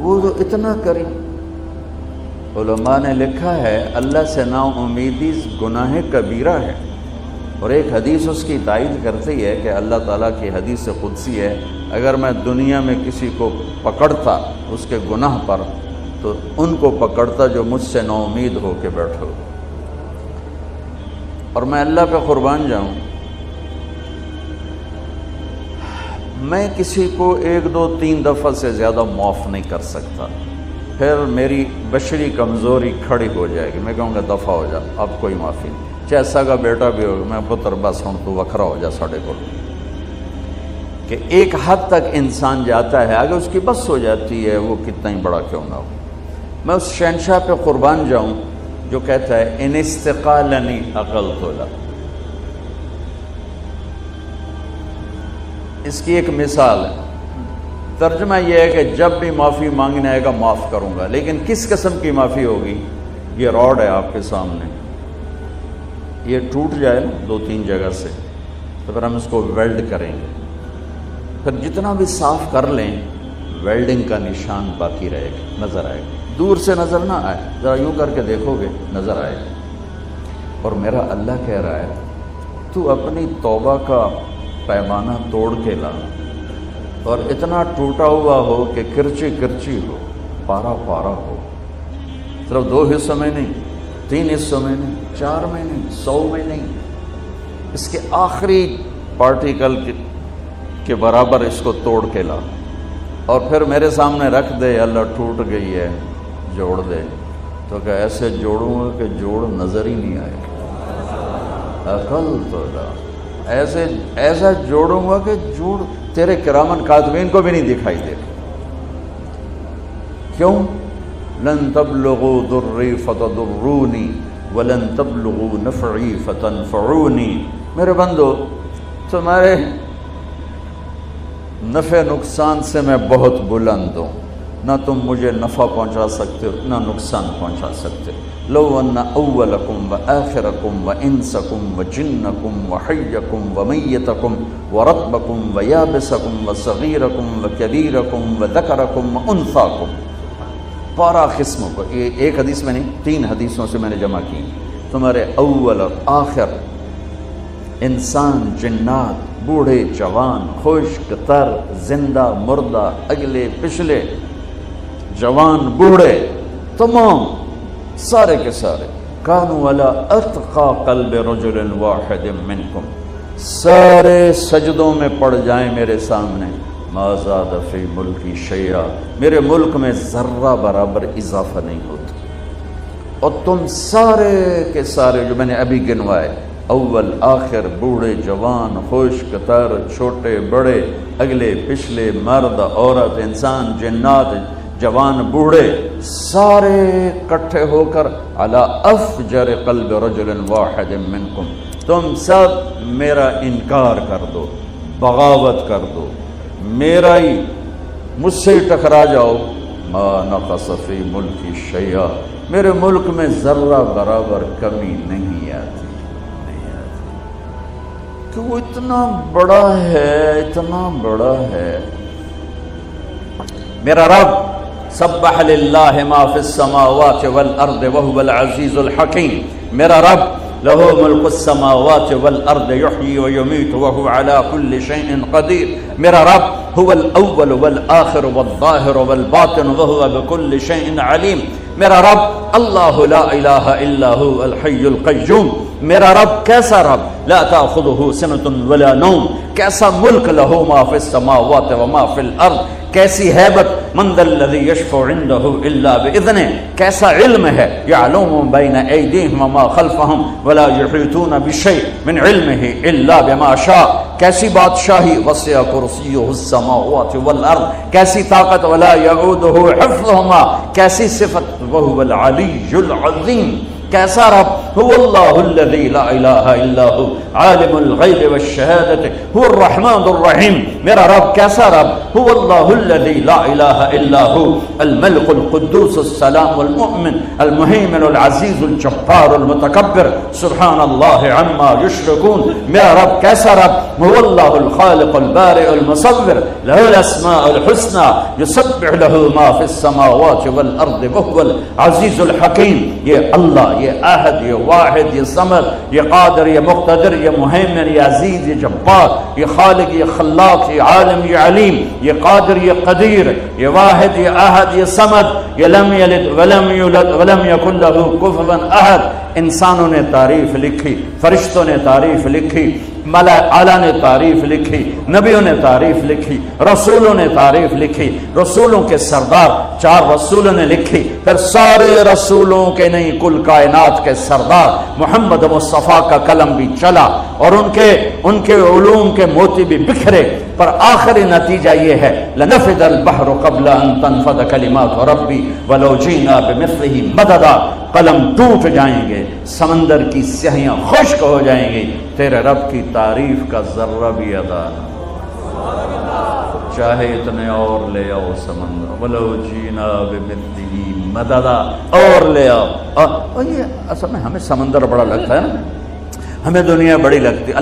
وہ تو اتنا کریں. علماء نے لکھا ہے اللہ سے نا امیدی گناہ کبیرہ ہے، اور ایک حدیث اس کی تائید کرتی ہے کہ اللہ تعالیٰ کی حدیث قدسی ہے، اگر میں دنیا میں کسی کو پکڑتا اس کے گناہ پر تو ان کو پکڑتا جو مجھ سے نا امید ہو کے بیٹھو. اور میں اللہ پہ قربان جاؤں، میں کسی کو 1 2 3 دفعہ سے زیادہ معاف نہیں کر سکتا، پھر میری بشری کمزوری کھڑی ہو جائے گی. میں کہوں گا دفعہ ہو جا، اب کوئی معافی نہیں. چاہے سگا بیٹا بھی ہوگا، میں پتر بس ہوں تو وکھرا ہو جا ساڑھے کو. کہ ایک حد تک انسان جاتا ہے، اگر اس کی بس ہو جاتی ہے وہ کتنا ہی بڑا کیوں نہ ہو. میں اس شہنشاہ پہ قربان جاؤں جو کہتا ہے ان استقالنی عقلت له. اس کی ایک مثال ہے، ترجمہ یہ ہے کہ جب بھی معافی مانگنے آئے گا معاف کروں گا، لیکن کس قسم کی معافی ہوگی؟ یہ راڈ ہے آپ کے سامنے، یہ ٹوٹ جائے نا 2 3 جگہ سے تو پھر ہم اس کو ویلڈ کریں گے. پھر جتنا بھی صاف کر لیں ویلڈنگ کا نشان باقی رہے گا، نظر آئے گا. دور سے نظر نہ آئے، ذرا یوں کر کے دیکھو گے نظر آئے گا. اور میرا اللہ کہہ رہا ہے تو اپنی توبہ کا پیمانہ توڑ کے لا، اور اتنا ٹوٹا ہوا ہو کہ کرچی کرچی ہو، پارا پارا ہو، صرف 2 حصوں میں نہیں، 3 حصوں میں نہیں، 4 میں نہیں، 100 میں نہیں، اس کے آخری پارٹیکل کے برابر اس کو توڑ کے لا، اور پھر میرے سامنے رکھ دے. اللہ ٹوٹ گئی ہے، جوڑ دے. تو کہ ایسے جوڑوں گا کہ جوڑ نظر ہی نہیں آئے گا. عقل تو ایسا جوڑوں گا کہ جوڑ تیرے کرامن کاتبین کو بھی نہیں دکھائی دے. کیوں؟ لن تبلغوا ضری فتضرونی ولن تبلغوا نفعی فتنفعونی. میرے بندو تمہارے نفع نقصان سے میں بہت بلند ہوں، نہ تم مجھے نفع پہنچا سکتے ہو نہ نقصان پہنچا سکتے. لو ان اولکم وآخرکم وانسکم وجنکم وحیکم ومیتکم ورطبکم ویابسکم وصغیرکم وکبیرکم وذکرکم وانثاکم. 12 قسموں کو، یہ ایک حدیث میں نہیں 3 حدیثوں سے میں نے جمع کی. تمہارے اول اور آخر، انسان، جنات، بوڑھے جوان، خشک تر، زندہ مردہ، اگلے پچھلے، جوان بوڑھے، تمام سارے کے سارے کانوا علی اتقى قلب رجل واحد منکم، سارے سجدوں میں پڑ جائیں میرے سامنے. ما زاد فی ملکی شیئا، میرے ملک میں ذرہ برابر اضافہ نہیں ہوتا. اور تم سارے کے سارے جو میں نے ابھی گنوائے، اول آخر، بوڑھے جوان، خشک تر، چھوٹے بڑے، اگلے پچھلے، مرد عورت، انسان جنات، جوان بوڑھے، سارے اکٹھے ہو کر علی افجر قلب رجل واحد منکم، تم سب میرا انکار کر دو، بغاوت کر دو، میرا ہی مجھ سے ہی ٹکرا جاؤ. ما نقص فی ملکی شیئا، میرے ملک میں ذرہ برابر کمی نہیں آتی. کہ وہ اتنا بڑا ہے، اتنا بڑا ہے. میرا رب سبح للہ ما فی السماوات والارض وهو العزیز الحکیم. میرا رب لہ ملک السماوات والارض یحیی ویمیت وهو علی کل شیء قدیر. میرا رب هو الاول والآخر والظاہر والباطن وهو بكل شیء علیم. میرا رب اللہ لا الہ الا هو الحی القیوم. میرا رب کیسا رب؟ لا تأخذه سنة ولا نوم. کیسا ملک لہ ما فی السماوات وما فی الارض. کیسی ہیبت، من ذا الذی یشفع عنده الا باذنہ. کیسا علم ہے، یعلم بین ایدیہم وما خلفہم ولا یحیطون بشیء من علمہ الا بما شاء. کیسی بادشاہی، وسع کرسیہ السماوات والارض. کیسی طاقت، ولا یعودہ حفظہما. کیسی صفت، وہو العلی العظیم. کیسا رب؟ هو اللہ الذی لا الہ الا هو عالم الغیب والشہادت هو الرحمن الرحیم. میرا رب کیسا رب؟ هو اللہ الذی لا الہ الا هو الملک القدوس السلام المؤمن المہیمن العزیز الجبار المتکبر سبحان اللہ عما یشرکون. میرا رب کیسا رب؟ هو اللہ الخالق البارئ المصور له الاسماء الحسنى یسبح له ما فی السماوات والارض وهو العزیز الحکیم. یہ اللہ، یہ احد، یہ واحد، یہ صمد، یہ قادر، یہ مقتدر، یہ مہیمن، یہ عزیز، یہ جبار، یہ خالق، یہ خلاق، یہ عالم، یہ علیم، یہ قادر، یہ قدیر، یہ واحد، یہ احد، یہ صمد، یہ لم یلد ولم یولد ولم یکن له کفوا احد. انسانوں نے تعریف لکھی، فرشتوں نے تعریف لکھی، اعلیٰ نے تعریف لکھی، نبیوں نے تعریف لکھی، رسولوں نے تعریف لکھی، رسولوں کے سردار 4 رسولوں نے لکھی، پھر سارے رسولوں کے نہیں کل کائنات کے سردار محمد مصطفیٰ کا قلم بھی چلا اور ان کے علوم کے موتی بھی بکھرے، پر آخری نتیجہ یہ ہے لنفد البحر قبل ان تنفد کلمات ربی ولو جینا بمثلہ مددا. قلم ٹوٹ جائیں گے، سمندر کی سیاہیاں خشک ہو جائیں گی، تیرے رب کی تعریف کا ذرہ بھی ادا نہ. چاہے اتنے اور لے آؤ سمندر، ولو جینا بمثلہ مددا، اور لے آؤ. اور یہ اصل میں ہمیں سمندر بڑا لگتا ہے نا، ہمیں دنیا بڑی لگتی.